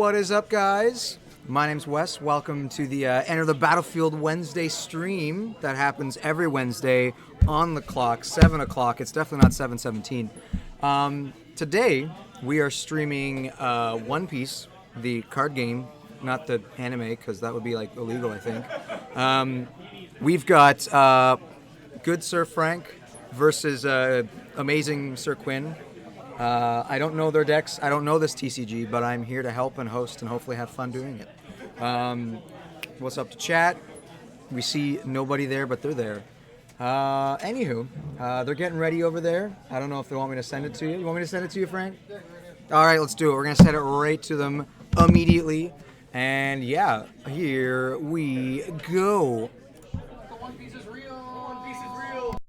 What is up, guys? My name's Wes. Welcome to the Enter the Battlefield Wednesday stream that happens every Wednesday on the clock, 7 o'clock. It's definitely not 7:17. Today, we are streaming One Piece, the card game, not the anime, because that would be like illegal, I think. We've got good Sir Frank versus amazing Sir Quinn. I don't know their decks. I don't know this TCG, but I'm here to help and host and hopefully have fun doing it. What's up to chat? We see nobody there, but they're there. Anywho, they're getting ready over there. I don't know if they want me to send it to you. You want me to send it to you, Frank? All right, let's do it. We're going to send it right to them immediately. And yeah, here we go. One Piece is real. One Piece is real.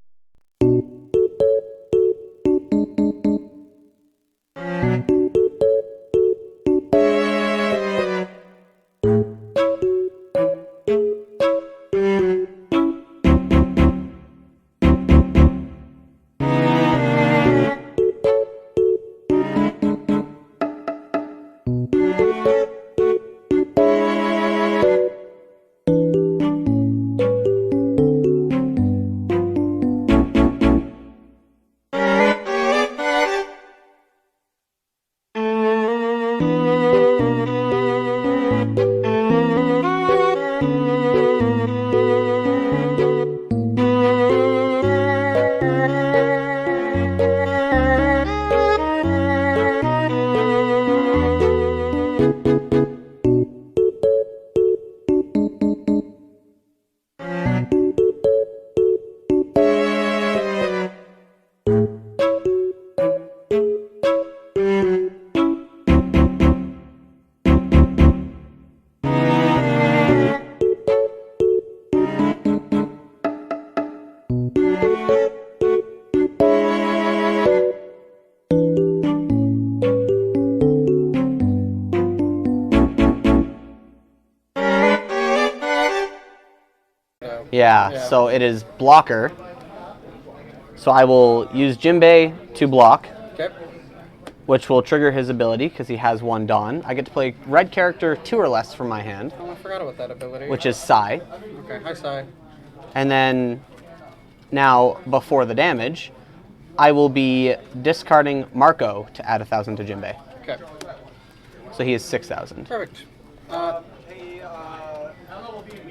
Yeah, so it is blocker. So I will use Jinbei to block, Okay. which will trigger his ability because he has one Dawn. I get to play red character 2 or less from my hand, Oh, I forgot about that ability. which is Sai. Okay. Hi, Sai. And then now, before the damage, I will be discarding Marco to add 1,000 to Jinbei. Okay. So he is 6,000. Perfect. Hey, I don't know if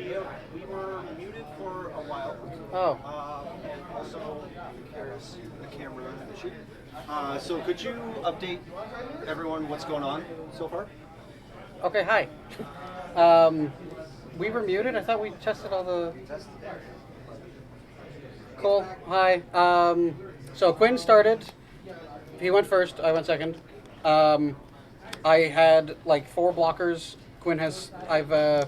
we were muted for a while. Oh. Also, there's the camera issue. So could you update everyone what's going on so far? Okay. Hi. We were muted. I thought we tested all the. Cool. Hi. So Quinn started. He went first. I went second. I had like 4 blockers. I've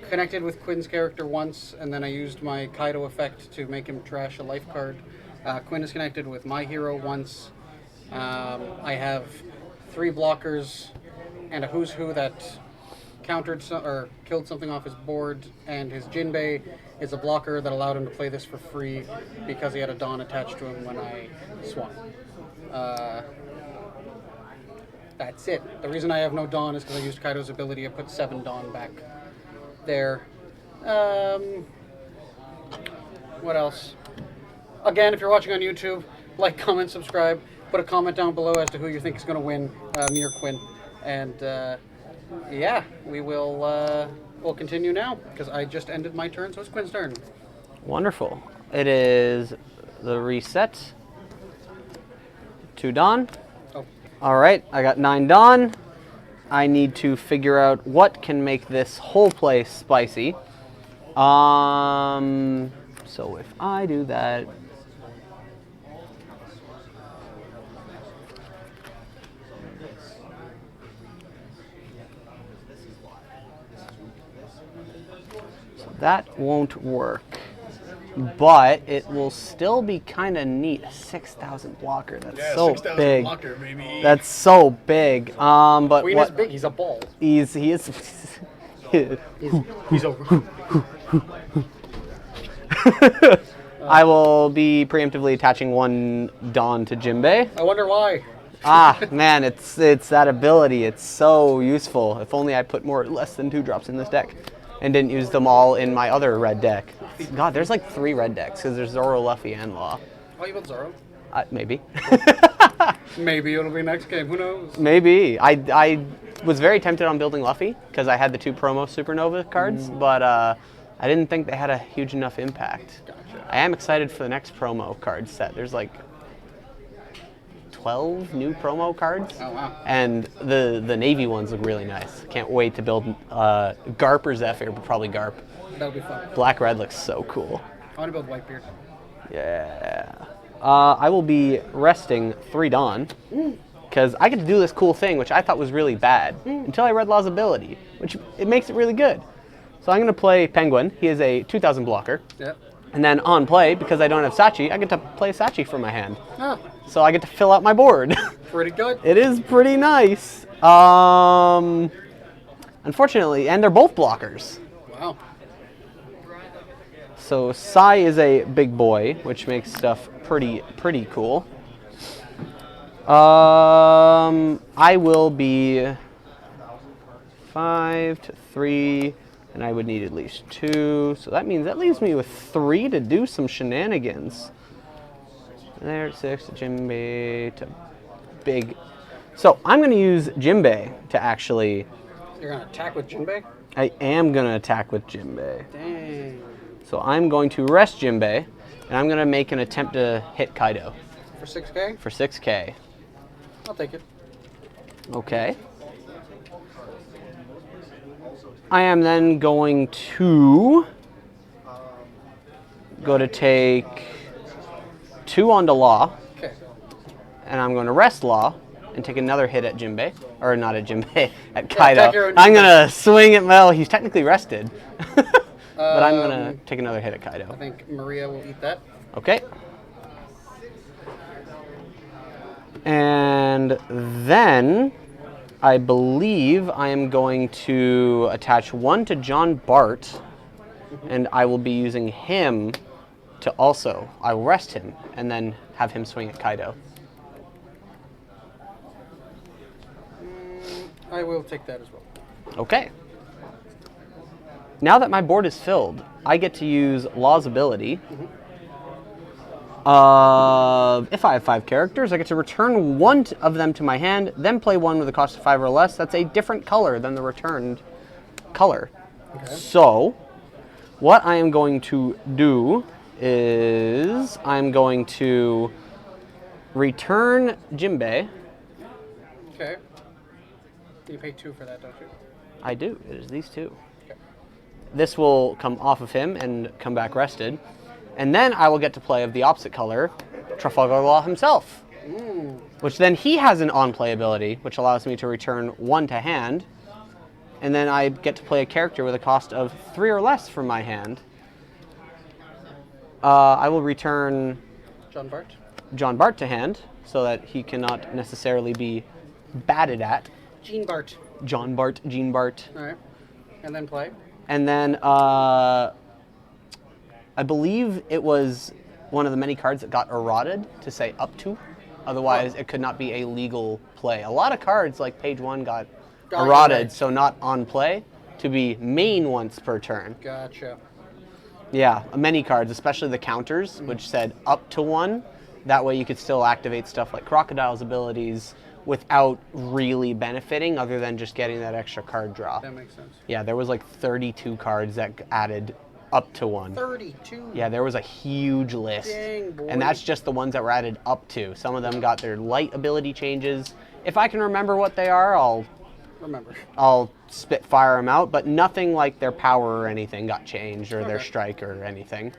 connected with Quinn's character once, and then I used my Kaido effect to make him trash a life card. Quinn is connected with my hero once. I have 3 blockers and a Who's Who that countered or killed something off his board, and his Jinbei is a blocker that allowed him to play this for free because he had a Dawn attached to him when I swung. That's it. The reason I have no Dawn is because I used Kaido's ability to put 7 Dawn back there. What else? Again, if you're watching on YouTube, like, comment, subscribe. Put a comment down below as to who you think is going to win, me or Quinn. And yeah, we'll continue now because I just ended my turn, so it's Quinn's turn. Wonderful. It is the reset. 2 Dawn. Oh, All right, I got 9 Dawn. I need to figure out what can make this whole place spicy. So if I do that, so that won't work. But it will still be kind of neat. A 6,000 blocker. That's so 6,000 big. blocker, baby. That's so big. But Queen what? is big. He's a ball. He is. He's a I will be preemptively attaching 1 Dawn to Jinbei. I wonder why. Ah, man, it's that ability. It's so useful. If only I put less than 2 drops in this deck and didn't use them all in my other red deck. God, there's like 3 red decks because there's Zoro, Luffy, and Law. Oh, you built Zoro? Maybe. Maybe it'll be next game. Who knows? Maybe. I was very tempted on building Luffy because I had the 2 promo Supernova cards, but I didn't think they had a huge enough impact. Gotcha. I am excited for the next promo card set. There's like 12 new promo cards. Oh, wow. And the Navy ones look really nice. Can't wait to build Garp or Zephyr, but probably Garp. That'll be fun. Black Red looks so cool. I want to build Whitebeard. Yeah. I will be resting 3 Dawn because I get to do this cool thing, which I thought was really bad until I read Law's ability, which it makes it really good. So I'm going to play Penguin. He is a 2,000 blocker. Yep. And then on play, because I don't have Sachi, I get to play Sachi from my hand. Ah, So I get to fill out my board. pretty good. It is pretty nice. Unfortunately, and they're both blockers. Wow. So Sai is a big boy, which makes stuff pretty cool. I will be 5 to 3, and I would need at least 2. So that means that leaves me with 3 to do some shenanigans. There, 6 to Jinbei to big. So I'm going to use Jinbei to actually. You're going to attack with Jinbei? I am going to attack with Jinbei. Dang. So I'm going to rest Jinbei, and I'm going to make an attempt to hit Kaido For 6K? for 6k. I'll take it. Okay. I am then going to go to take 2 onto Law, Okay. and I'm going to rest Law and take another hit at Jinbei. Or not at Jinbei, at Kaido. attack your own I'm Jinbei. going to swing at Mel. He's technically rested. But I'm going to take another hit at I Kaido. think Maria will eat that. Okay. And then I believe I am going to attach 1 to John Bart, and I will be using him to also, I will rest him and then have him swing at Kaido. I will take that as well. Okay. Now that my board is filled, I get to use Law's ability. If I have 5 characters, I get to return 1 of them to my hand, then play 1 with a cost of 5 or less. That's a different color than the returned color. Okay. So, what I am going to do is I'm going to return Jinbei. Okay. You pay 2 for that, don't you? I do. It is these 2. Okay. This will come off of him and come back rested. And then I will get to play of the opposite color, Trafalgar Law himself. Which then he has an on-play ability, which allows me to return 1 to hand. And then I get to play a character with a cost of 3 or less from my hand. I will return John Bart? John Bart to hand, so that he cannot necessarily be batted at. Jean Bart. John Bart, Jean Bart. All right. And then play. And then I believe it was one of the many cards that got eroded to say up to. Otherwise, it could not be a legal play. A lot of cards, like page 1, got eroded, right. so not on play, to be main once per turn. Gotcha. Yeah, many cards, especially the counters, which said up to 1. That way you could still activate stuff like Crocodile's abilities without really benefiting other than just getting that extra card draw. That makes sense. Yeah, there was like 32 cards that added up to 1. 32. Yeah, there was a huge list. Dang, boy. And that's just the ones that were added up to. Some of them got their light ability changes. If I can remember what they are, Remember. I'll fire them out, but nothing like their power or anything got changed or their Okay. strike or anything.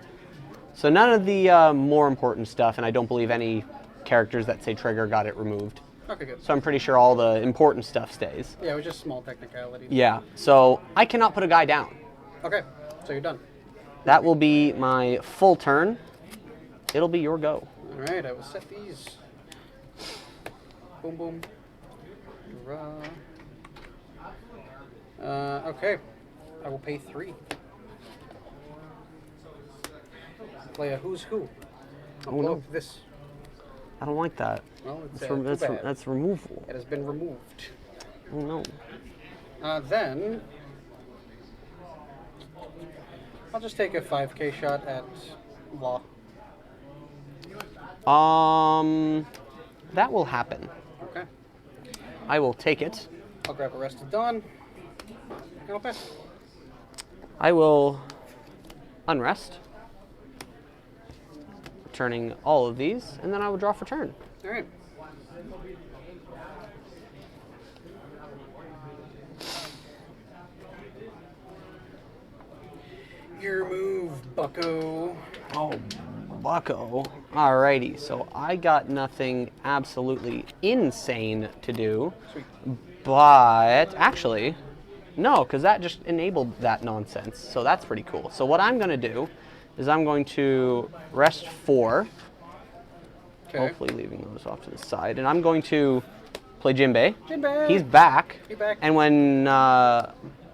So none of the more important stuff, and I don't believe any characters that say trigger got it removed. Okay, good. So I'm pretty sure all the important stuff stays. Yeah, it was just small technicalities. Yeah, so I cannot put a guy down. Okay, so you're done. That will be my full turn. It'll be your go. All right, I will set these. Boom, boom. Draw. Okay, I will pay 3. Play a who's who. I'll blow up this. I don't like that. Well, it's That's, too bad. that's removal. It has been removed. Oh no. Then I'll just take a 5k shot at Law. That will happen. Okay. I will take it. I'll grab a Rested Dawn. And I'll pass. I will unrest, returning all of these, and then I will draw for turn. All right. Your move, bucko. Oh, bucko. Alrighty, so I got nothing absolutely insane to do, Sweet. but actually, no, because that just enabled that nonsense, so that's pretty cool. So what I'm going to do is I'm going to rest 4, Okay. hopefully leaving those off to the side, and I'm going to play Jinbei. Jinbei. He's back, He's back. and when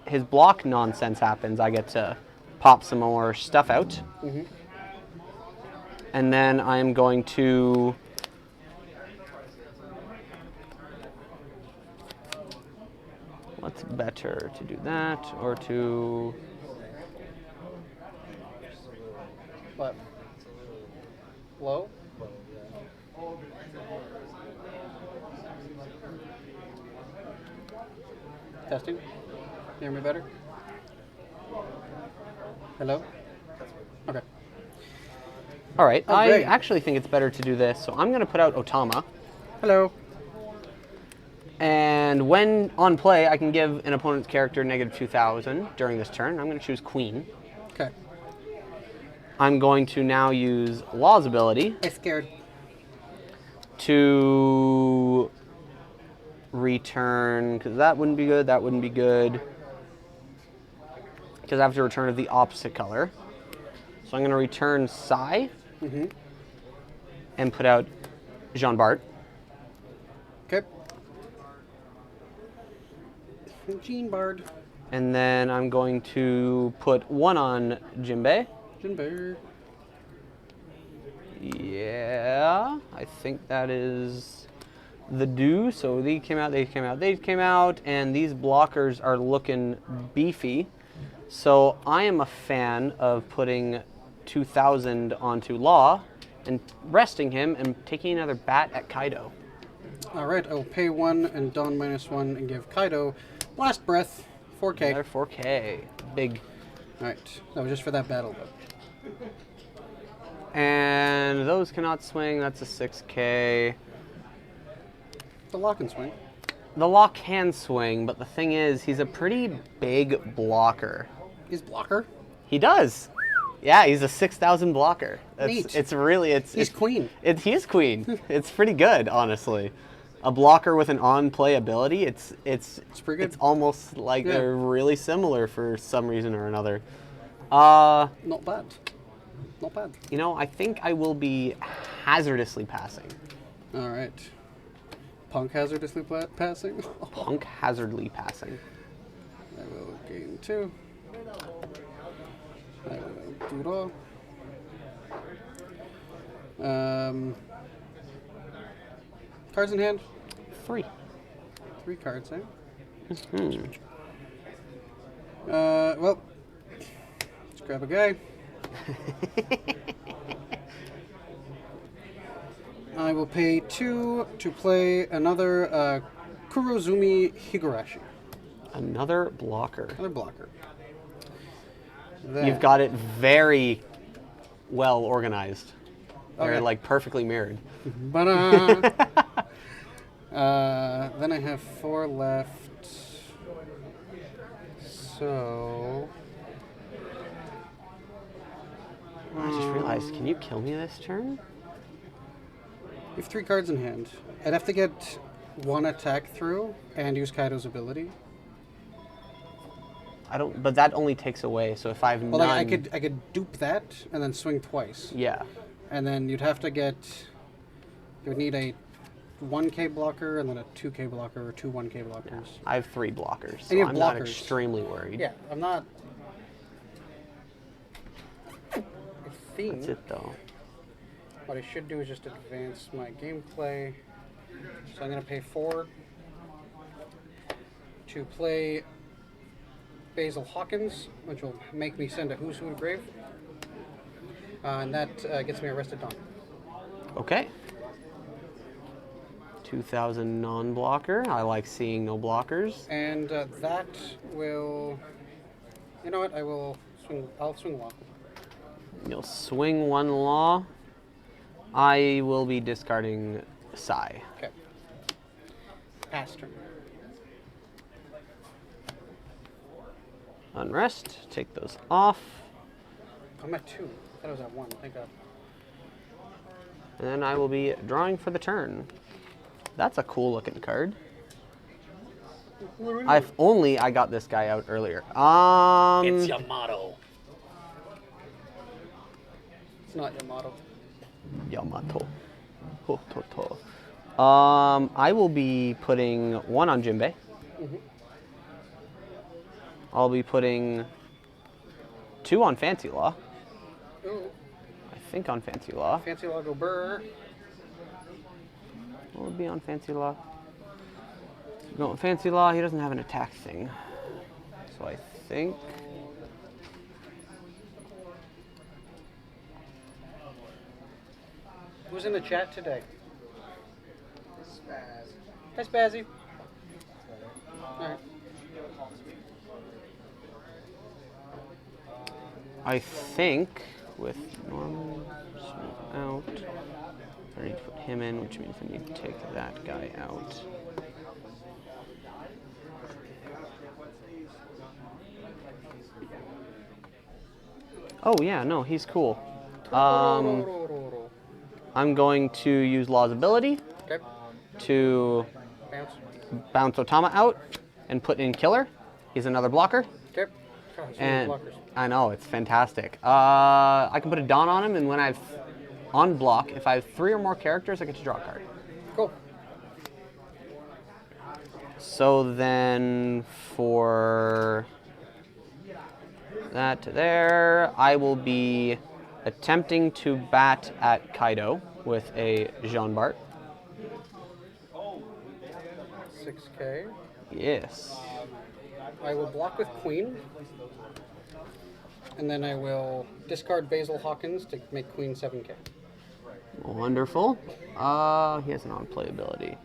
his block nonsense happens, I get to pop some more stuff out. Mm-hmm. And then I'm going to what's better, to do that or to What? Low? Testing. Hear me better? Hello? Okay. all right, I great. actually think it's better to do this, so I'm going to put out Otama. Hello. And when on play, I can give an opponent's character -2,000 during this turn. I'm going to choose Queen. Okay. I'm going to now use Law's ability I scared. to return, because that wouldn't be good, that wouldn't be good. Because I have to return of the opposite color. So I'm going to return Psy Mm-hmm. and put out Jean Bart. Okay. Gene Bard. And then I'm going to put 1 on Jinbei. Jinbei. Yeah, I think that is the do. So they came out, they came out, they came out, and these blockers are looking beefy. So I am a fan of putting 2,000 onto Law and resting him and taking another bat at Kaido. All right. I will pay 1 and Dawn -1 and give Kaido Blast Breath 4k. Another 4K. Big. All right. That was just for that battle, though. And those cannot swing. That's a 6K. The lock and swing. The Law can swing, but the thing is, he's a pretty big blocker. He's blocker. He does. Yeah, he's a 6,000 blocker. Neat. It's really He's queen. He is queen. It's pretty good, honestly. A blocker with an on-play ability. It's pretty good. It's almost like Yeah. they're really similar for some reason or another. Not bad. Not bad. You know, I think I will be hazardously passing. All right. Punk hazardously passing. Punk hazardly passing. I will gain 2. I will do it all. Cards in hand. 3. 3 cards, eh? Hmm. Well, let's grab a guy. I will pay 2 to play another Kurozumi Higurashi. Another blocker. Another blocker. Then, You've got it very well organized. They're Okay. like perfectly mirrored. Then I have 4 left. So I just realized, can you kill me this turn? you have 3 cards in hand. I'd have to get 1 attack through and use Kaido's ability. I don't, but that only takes away. So if I have Well, none, like I could dupe that and then swing twice. yeah, And then you'd have to get. You would need a 1k blocker and then a 2k blocker or 2 1k blockers. I have 3 blockers, so And you have I'm not blockers. extremely worried. Yeah, I'm not. I think That's it though. what I should do is just advance my gameplay. So I'm going to pay 4 to play Basil Hawkins, which will make me send a Who's Who to grave. And that gets me Arrested Dawn. Okay. 2,000 non-blocker. I like seeing no blockers. And that will... You know what? I'll swing Law. You'll swing 1 law. I will be discarding Psy. Okay. Pass turn. Unrest. Take those off. I'm at 2. I thought I was at 1. Thank God. And then I will be drawing for the turn. That's a cool looking card. If only I got this guy out earlier. It's Yamato. It's not Yamato. Yamato. Ho, to, to. I will be putting 1 on Jinbei. Mm-hmm. I'll be putting 2 on Fancy Law. Ooh. I think on Fancy Law. Fancy Law go burr. What would be on Fancy Law? No, Fancy Law, he doesn't have an attack thing. So I think... Who's in the chat today? Hi, Spazzy. Alright. I think with normal out, I need to put him in, which means I need to take that guy out. Oh yeah, no, he's cool. I'm going to use Law's ability Okay. to Bounce. bounce Otama out and put in Killer. He's another blocker. Okay. God, so many And blockers. I know, it's fantastic. I can put a Dawn on him, and when I've on block, if I have 3 or more characters, I get to draw a card. Cool. So then for that there, I will be attempting to bat at Kaido with a Jean Bart. 6K. Yes. I will block with Queen. And then I will discard Basil Hawkins to make Queen 7K. Wonderful. He has an on-playability.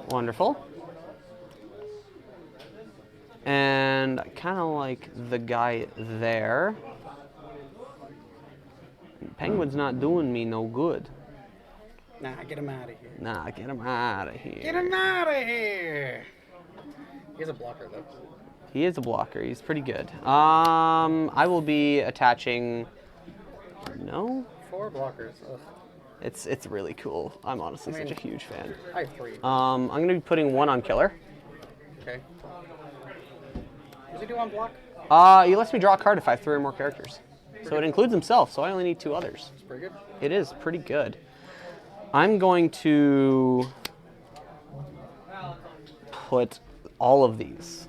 Wonderful. And I kind of like the guy there. Penguin's not doing me no good. Nah, get him out of here. Nah, get him out of here. Get him out of here! He's a blocker, though. He is a blocker. He's pretty good. I will be attaching... No? 4 blockers. Ugh. It's really cool. I'm honestly such a huge fan. I have 3. I'm going to be putting 1 on Killer. Okay. Does he do on block? He lets me draw a card if I have 3 or more characters. So it includes himself, so I only need 2 others. It's pretty good. It is pretty good. I'm going to put all of these,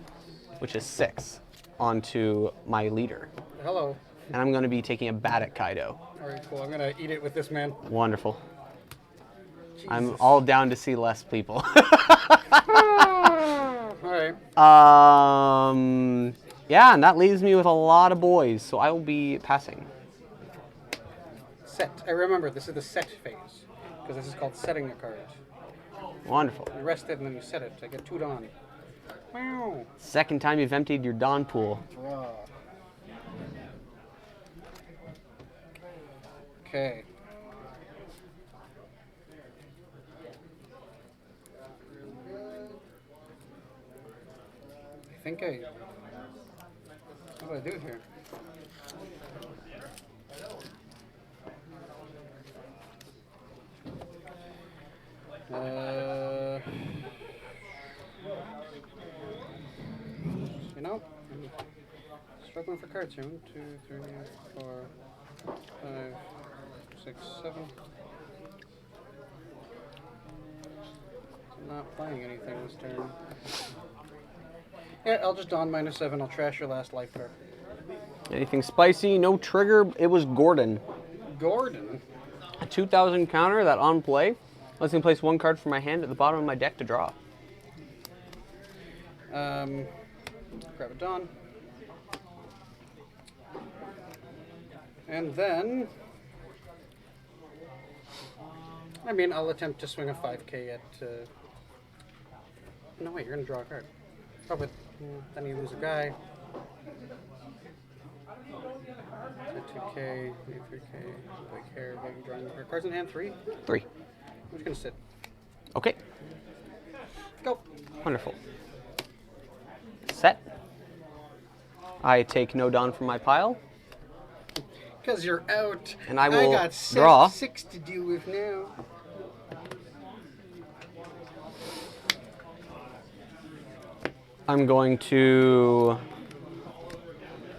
which is 6, onto my leader. Hello. And I'm going to be taking a bat at Kaido. Alright, cool. I'm gonna eat it with this man. Wonderful. I'm Jesus. all down to see less people. Alright. Yeah, and that leaves me with a lot of boys, so I will be passing. Set. I remember, this is the set phase. Because this is called setting a card. Wonderful. You rest it and then you set it. I get 2 Dawn. Wow. Second time you've emptied your Dawn pool. Draw. Okay. I think what do I do here? You know, I'm struggling for cards here. 1, 2, 3, 4, 5, 6, 7. I'm not playing anything this turn. Yeah, I'll just Dawn -7. I'll trash your last life card. Anything spicy? No trigger. It was Gordon. Gordon. A 2,000 counter that on play lets me place one card from my hand at the bottom of my deck to draw. Grab it done. And then, I mean, I'll attempt to swing a 5k at. No, wait, you're gonna draw a card. Oh, but then you lose a guy. At 2k, 3k, big hair, big drawing card. Cards in hand, 3. 3. I'm just gonna sit. Okay. Go. Wonderful. Set. I take no Dawn from my pile. Because you're out. And I will got draw. 6 to deal with now. I'm going to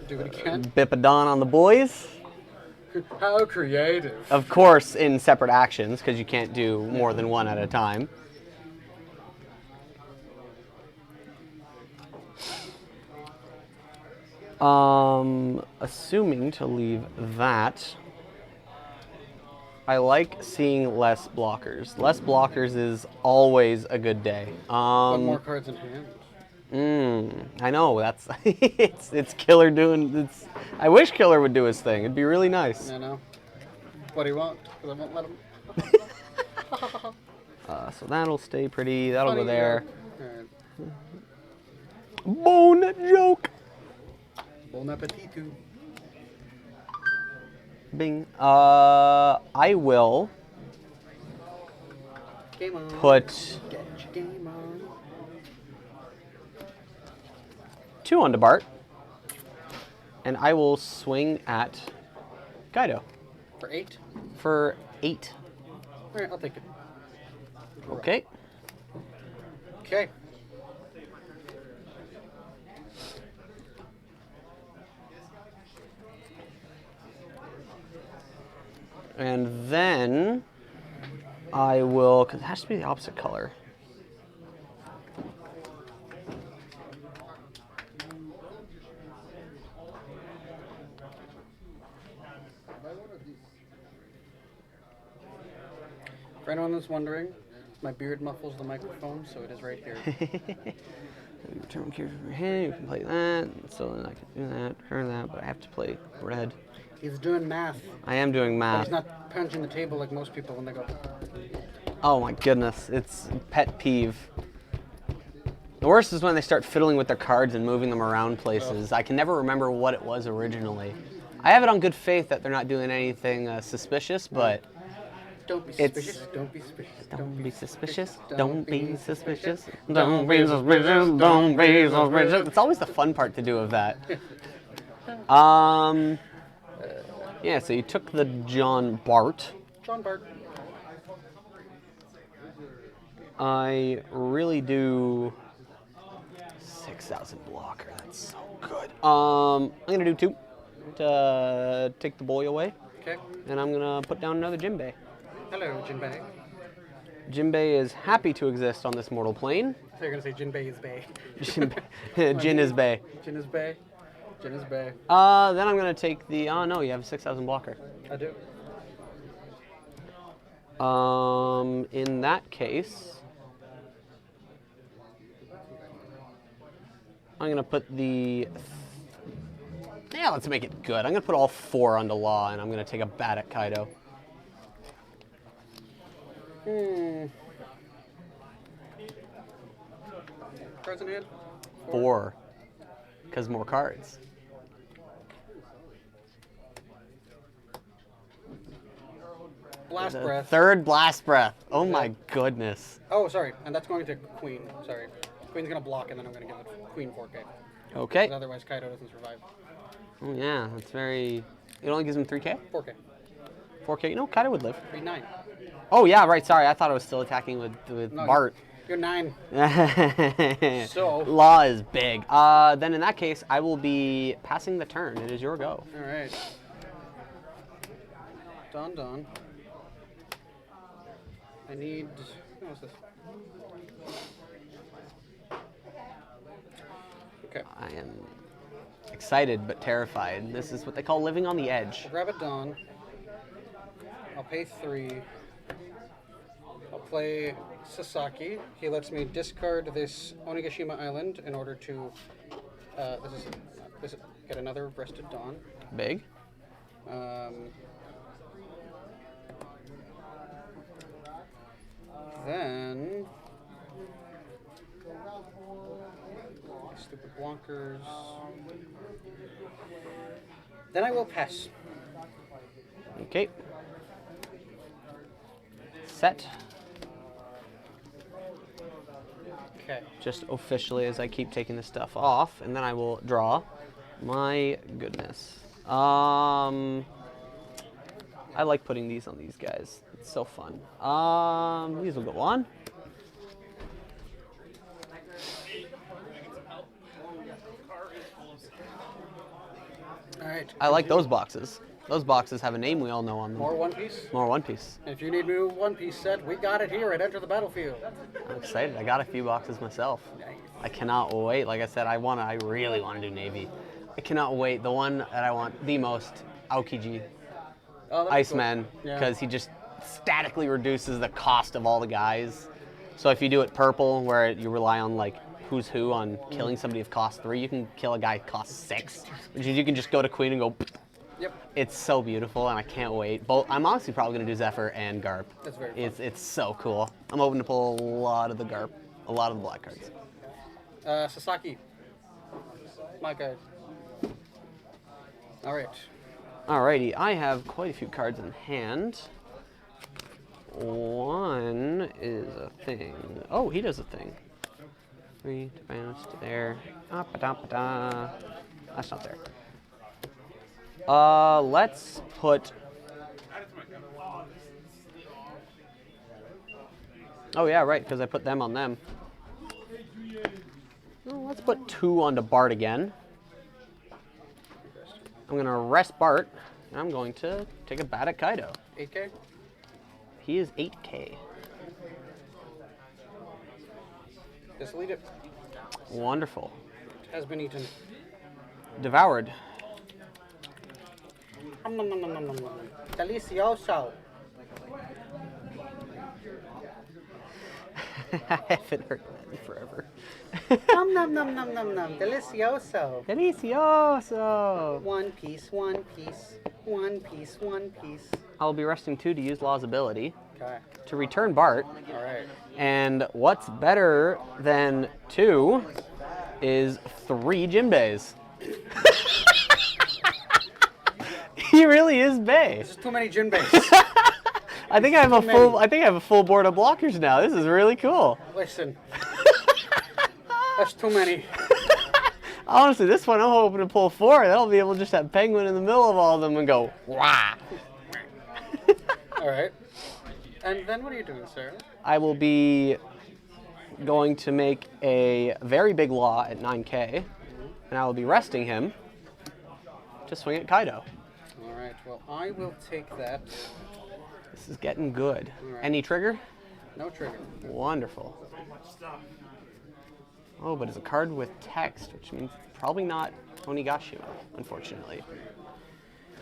Do it again. bip a Dawn on the boys. How creative. Of course, in separate actions, because you can't do more than one at a time. Assuming to leave that, I like seeing less blockers. Less blockers is always a good day. One more cards in hand. I know, that's it's Killer doing it's. I wish Killer would do his thing. It'd be really nice. I know. What do you want? Because I won't let him. So that'll stay pretty. That'll go there. Alright. Bone joke. Bon appetitu. Bing. I will Game on. put Get your game on. 2 onto Bart, and I will swing at Kaido For 8? for 8. Alright, I'll take it. Okay. Okay. And then I will, because it has to be the opposite color. For anyone that's wondering, my beard muffles the microphone, so it is right here. Return character from your hand, you can play that, so then I can do that, turn that, but I have to play red. He's doing math, I am doing but math. he's not punching the table like most people when they go. Oh my goodness, it's pet peeve. The worst is when they start fiddling with their cards and moving them around places. I can never remember what it was originally. I have it on good faith that they're not doing anything suspicious, but Don't be It's- suspicious. Don't be suspicious. don't be suspicious. Don't be suspicious. Don't Don't be be suspicious. Don't be suspicious. It's always the fun part to do of that. Yeah, so you took the John Bart. John Bart. I really do 6,000 blocker. That's so good. I'm gonna do 2 to take the boy away, Okay. and I'm gonna put down another Jinbei. Hello, Jinbei. Jinbei is happy to exist on this mortal plane. So you're gonna say Jinbei is Bay. Jin is Bay. Jin is Bay. Jin is Bay. Then I'm gonna take the. Oh no, you have a 6,000 blocker. I do. In that case, I'm gonna put the. Yeah, let's make it good. I'm gonna put all 4 onto Law, and I'm gonna take a bat at Kaido. Cards in hand. 4, because more cards. Blast The breath. 3rd blast breath. Oh my goodness. Oh, sorry. And that's going to Queen. Sorry. Queen's gonna block, and then I'm gonna give it Queen 4K. Okay. 'Cause otherwise, Kaido doesn't survive. Oh yeah, that's very. It only gives him 3K. 4K. 4K. You know, Kaido would live. 3-9. Oh yeah, right. Sorry, I thought I was still attacking with No, Bart. You're 9. So. Law is big. Then in that case, I will be passing the turn. It is your go. All right. Don. I need. What's this? Okay. I am excited but terrified. This is what they call living on the edge. I'll grab a Dawn. I'll pay 3. I'll play Sasaki. He lets me discard this Onigashima Island in order to get another Breasted Dawn. Big. Then stupid blonkers. Then I will pass. Okay. Set. Okay. Just officially as I keep taking this stuff off, and then I will draw. My goodness. I like putting these on these guys. It's so fun. These will go on. All right. I like those boxes. Those boxes have a name we all know on them. More One Piece. More One Piece. If you need a new One Piece set, we got it here at Enter the Battlefield. I'm excited. I got a few boxes myself. Nice. I cannot wait. Like I said, I really want to do Navy. I cannot wait. The one that I want the most, Aokiji, Oh, that'd be Iceman, cool. Yeah. because he just statically reduces the cost of all the guys. So if you do it purple, where you rely on like who's who on killing somebody of cost 3, you can kill a guy cost 6, which is you can just go to Queen and go. Yep. It's so beautiful, and I can't wait. I'm honestly probably going to do Zephyr and Garp. That's very fun. It's so cool. I'm hoping to pull a lot of the Garp, a lot of the black cards. Sasaki. My card. All right. Alrighty, I have quite a few cards in hand. One is a thing. Oh, he does a thing. 3 to bounce to there. Ah-ba-da-ba-da. That's not there. Let's put. Oh yeah, right, because I put them on them. Oh, let's put 2 onto Bart again. I'm going to rest Bart, and I'm going to take a bat at Kaido. 8K. He is 8K. Just lead it. Wonderful. Has been eaten. Devoured. Nom nom nom nom nom nom nom. Delicioso. I haven't heard that in forever. Nom nom nom nom nom nom. Delicioso. Delicioso! One Piece, One Piece, One Piece, One Piece. I'll be resting 2 to use Law's ability Okay. to return Bart. All right. And what's better than 2 is 3 Jinbeis. He really is Bay. There's too many Jinbeis. I think I have a too full. many. I think I have a full board of blockers now. This is really cool. Listen. That's too many. Honestly, this one I'm hoping to pull 4. That'll be able to just have Penguin in the middle of all of them and go wah. All right. And then what are you doing, Sarah? I will be going to make a very big Law at 9K, and I will be resting him to swing at Kaido. All right. Well, I will take that. This is getting good. All right. Any trigger? No trigger. Wonderful. Oh, but it's a card with text, which means it's probably not Onigashima, unfortunately.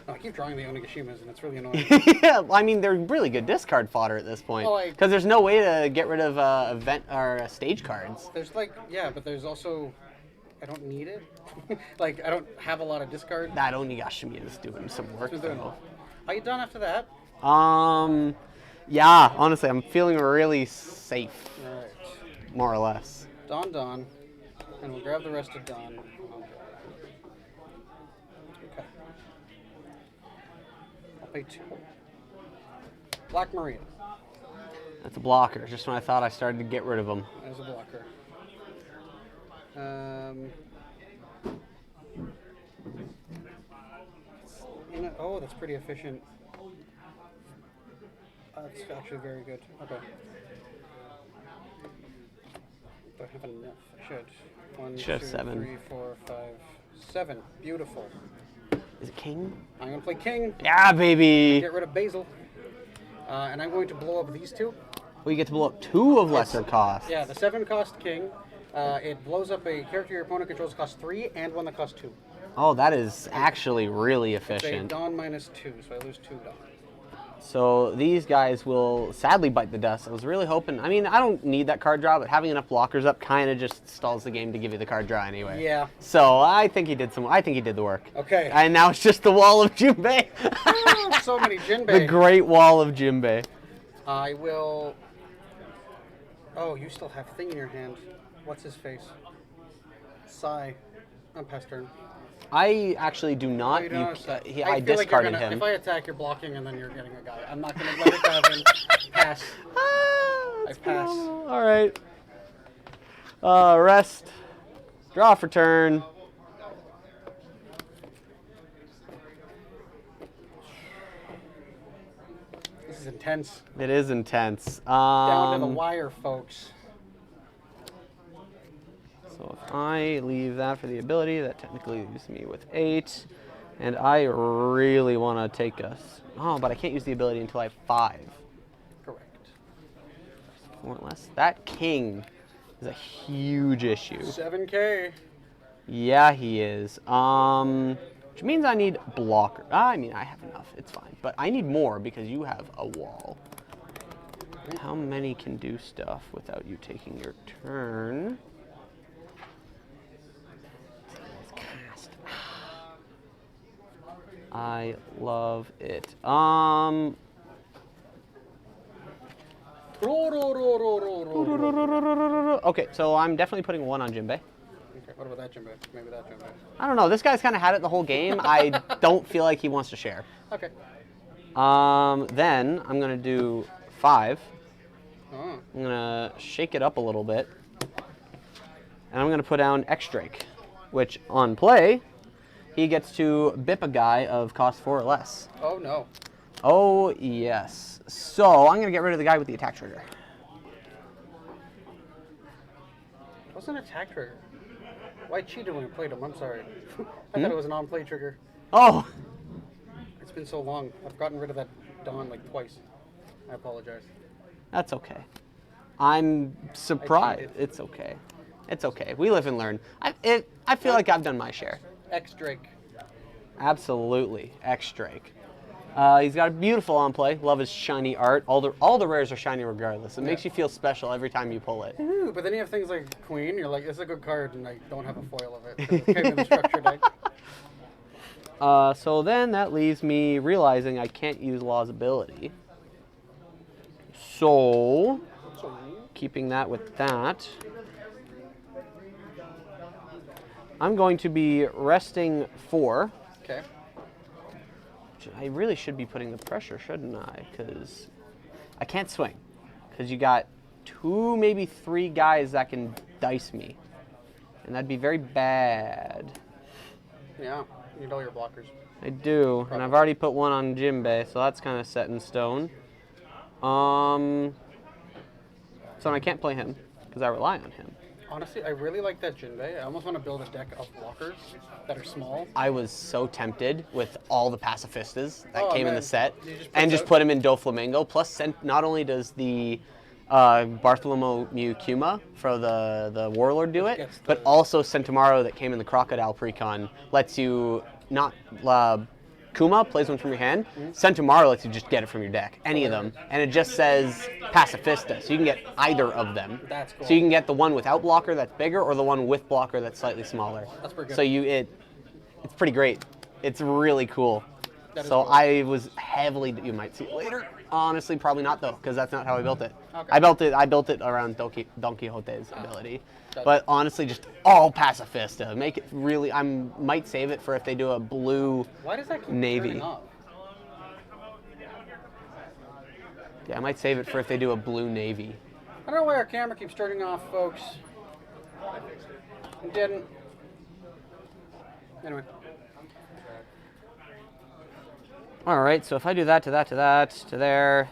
Oh, I keep drawing the Onigashimas, and it's really annoying. Yeah, I mean, they're really good discard fodder at this point. Oh, Because there's no way to get rid of event or stage cards. There's like, yeah, but there's also, I don't need it. Like, I don't have a lot of discard. That Onigashima is doing some work, What's it doing? though. Are you done after that? Yeah, honestly, I'm feeling really safe, All right. more or less. Don, and we'll grab the rest of Don. Okay. I'll pay 2. Black Maria. That's a blocker, just when I thought I started to get rid of them. As a blocker. Oh, that's pretty efficient. That's actually very good. Okay. Do I have enough? I should. 1, Should have 2, 7. 3, 4, 5, 7. Beautiful. Is it king? I'm going to play King. Yeah, baby! Get rid of Basil. And I'm going to blow up these 2. We get to blow up 2 of lesser cost. Yeah, the 7 cost King. It blows up a character your opponent controls cost 3 and one that costs 2. Oh, that is actually really It's a efficient. Dawn -2, so I lose 2 Dawn. So these guys will sadly bite the dust. I was really hoping. I mean, I don't need that card draw, but having enough blockers up kind of just stalls the game to give you the card draw anyway. Yeah. So I think he did some. I think he did the work. Okay. And now it's just the wall of Jinbei. So many Jinbei. The Great Wall of Jinbei. I will. Oh, you still have Thing in your hand. What's his face? Sai. I'm past turn. I actually do not. You don't have Sai. I feel like you're discarded gonna, him. If I attack, you're blocking, and then you're getting a guy. I'm not gonna let it happen. Pass. I pass. All right. Rest. Draw for turn. This is intense. It is intense. Down to the wire, folks. So if I leave that for the ability, that technically leaves me with 8. And I really want to take us. Oh, but I can't use the ability until I have 5. Correct. 4 less. That king is a huge issue. 7K. Yeah, he is. Which means I need blocker. I mean, I have enough. It's fine. But I need more because you have a wall. How many can do stuff without you taking your turn? Cast. I love it. Okay, so I'm definitely putting 1 on Jinbei. Okay, what about that Jinbei? Maybe that Jinbei. I don't know. This guy's kind of had it the whole game. I don't feel like he wants to share. Okay. Then I'm gonna do 5. Oh. I'm gonna shake it up a little bit, and I'm gonna put down X-Drake, which on play, he gets to bip a guy of cost 4 or less. Oh no. Oh yes. So I'm gonna get rid of the guy with the attack trigger. What's an attack trigger? Well, I cheated when we played him. I'm sorry. I thought it was an on-play trigger. Oh. It's been so long. I've gotten rid of that Dawn like twice. I apologize. That's okay. I'm surprised. cheated. It's okay. It's okay. We live and learn. I feel like I've done my share. X Drake. Absolutely. X-Drake. He's got a beautiful on play. Love his shiny art. All the rares are shiny regardless. It makes you feel special every time you pull it. Ooh, but then you have things like Queen. You're like, this is a good card, and I don't have a foil of it. 'Cause it came in the structure deck. So then that leaves me realizing I can't use Law's ability. So, keeping that with that, I'm going to be resting 4. Okay. I really should be putting the pressure, shouldn't I? Because I can't swing. Because you got 2, maybe 3 guys that can dice me. And that'd be very bad. Yeah. You need all your blockers. I do, and I've already put 1 on Jinbei, so that's kind of set in stone. So I can't play him, because I rely on him. Honestly, I really like that Jinbei. I almost want to build a deck of blockers that are small. I was so tempted with all the pacifistas that Oh, came in man. the set, You just put and just those- put him in Doflamingo. Plus, not only does the Bartholomew Kuma for the Warlord do it, gets the- but also Centauro that came in the Crocodile Precon lets you not... Kuma plays one from your hand. Centauro lets you just get it from your deck, any of them, and it just says Pacifista, so you can get either of them. That's cool. So you can get the one without blocker that's bigger, or the one with blocker that's slightly smaller. That's pretty good. So it's pretty great. It's really cool. That is So cool. I was heavily. You might see it later. Honestly, probably not though, because that's not how I built it. Okay. I built it around Don Quixote's ability. Gotcha. But honestly, just all pacifista. Make it really. I might save it for if they do a blue Why does that keep navy. turning off? Yeah, I might save it for if they do a blue navy. I don't know why our camera keeps turning off, folks. It didn't. Anyway. All right, so if I do that to that to that to there,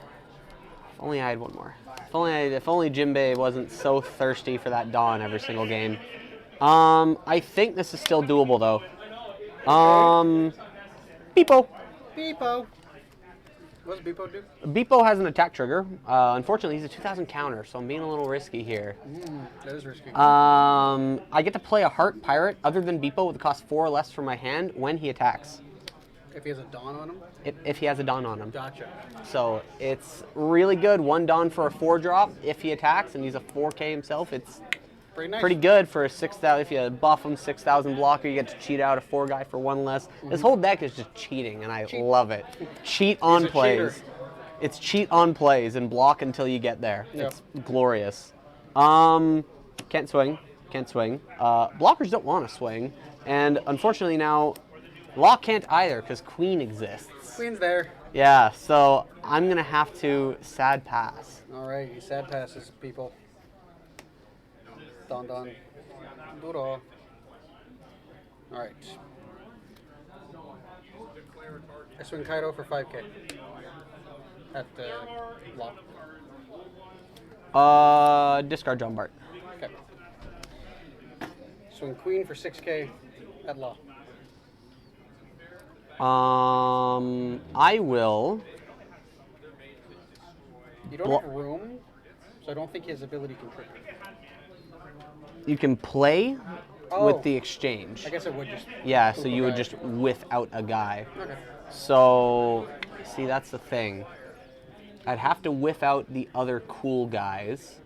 if only I had 1 more. If only Jinbei wasn't so thirsty for that Dawn every single game. I think this is still doable though. Beepo. Beepo. What does Beepo do? Beepo has an attack trigger. Unfortunately, he's a 2,000 counter, so I'm being a little risky here. That is risky. I get to play a Heart Pirate other than Beepo with a cost 4 or less from my hand when he attacks. If he has a Dawn on him? If he has a Dawn on him. Gotcha. So it's really good. 1 Dawn for a 4-drop if he attacks, and he's a 4K himself. It's Pretty nice. pretty good for a 6,000. If you buff him 6,000 blocker, you get to cheat out a 4 guy for 1 less. This whole deck is just cheating, and I love it. Cheat on a plays. cheater. It's cheat on plays and block until you get there. Yep. It's glorious. Can't swing. Can't swing. Blockers don't want to swing, and unfortunately now, Law can't either because Queen exists. Queen's there. Yeah, so I'm gonna have to sad pass. All right, you sad passes, people. Don. Duro. All right. I swing Kaido for 5K. At Law. Discard John Bart. Okay. Swing Queen for 6K at Law. I will. You don't have room, so I don't think his ability can trigger. You can play Oh. with the exchange. I guess it would just. Yeah, so you would guy. just without a guy. Okay. So, see, that's the thing. I'd have to whiff out the other cool guys.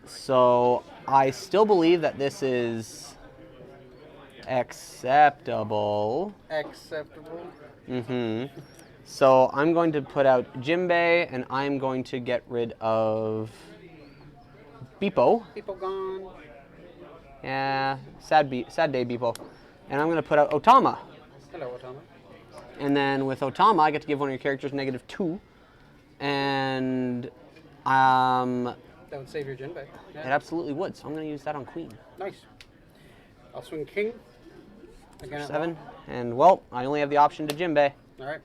So, I still believe that this is acceptable. Acceptable. So, I'm going to put out Jimbei, and I'm going to get rid of Beepo. People gone. Yeah, sad day, Beepo. And I'm going to put out Otama. Hello, Otama. And then with Otama, I get to give one of your characters -2. And That would save your Jinbei. it Yeah. absolutely would. So I'm going to use that on Queen. Nice. I'll swing King. Again at 7. And, well, I only have the option to Jimbei. Law. All right.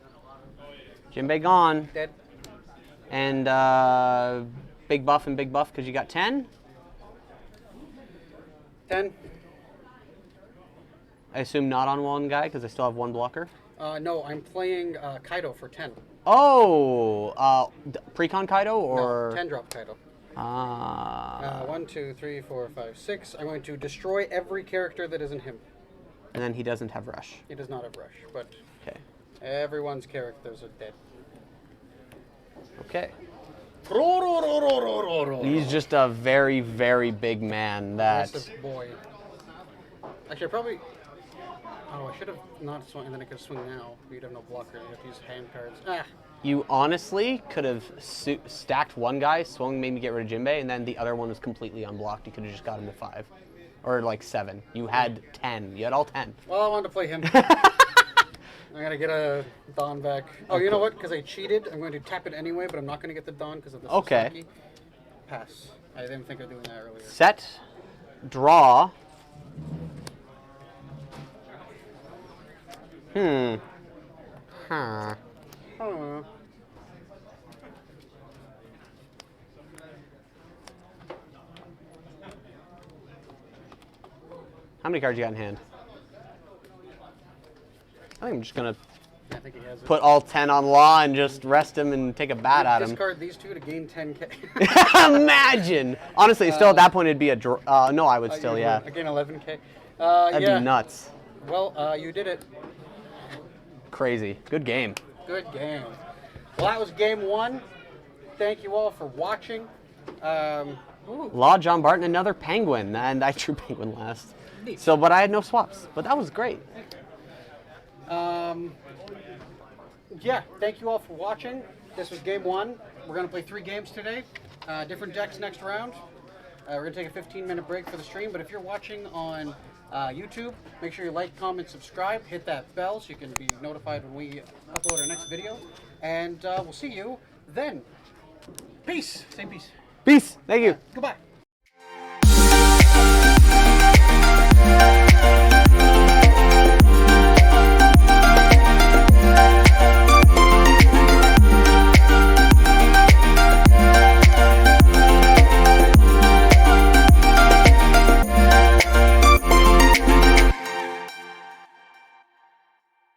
Jimbei gone. Dead. And big buff and big buff because you got 10. 10. I assume not on one guy because I still have 1 blocker. No, I'm playing Kaido for 10. Oh, Precon Kaido or? No, 10 drop Kaido. 1, 2, 3, 4, 5, 6. I'm going to destroy every character that isn't him. And then he doesn't have rush. He does not have Rush, but Okay. everyone's characters are dead. Okay. He's just a very, very big man that. Massive boy. Actually, I probably. Oh, I should have not swung, and then I could swing now. You'd have no blocker. You have to use hand cards. Ah. You honestly could have stacked one guy, swung, made me get rid of Jimbei, and then the other one was completely unblocked. You could have just got him to 5. Or like 7. You had 10. You had all 10. Well, I wanted to play him. I'm going to get a Dawn back. Oh, you know what? Because I cheated, I'm going to tap it anyway, but I'm not going to get the Dawn because of the Okay. Sasaki. Pass. I didn't think of doing that earlier. Set, draw. Huh. Huh. How many cards you got in hand? I think I'm just gonna I think he has it. put all 10 on Law and just rest him and take a bat at him. Discard these 2 to gain 10k. Imagine! Honestly, still at that point it'd be a draw. No, I would still, yeah. I gain 11k. That'd Yeah. be nuts. Well, you did it. Crazy. Good game. Good game. Well, that was game 1. Thank you all for watching. Law, John Barton, another Penguin, and I drew Penguin last. Neat. So, but I had no swaps. But that was great. Yeah, thank you all for watching. This was game 1. We're going to play 3 games today. Different decks next round. We're going to take a 15-minute break for the stream, but if you're watching on YouTube, make sure you like, comment, subscribe, hit that bell so you can be notified when we upload our next video. And we'll see you then. Peace. Say peace. Peace. Thank you. Goodbye.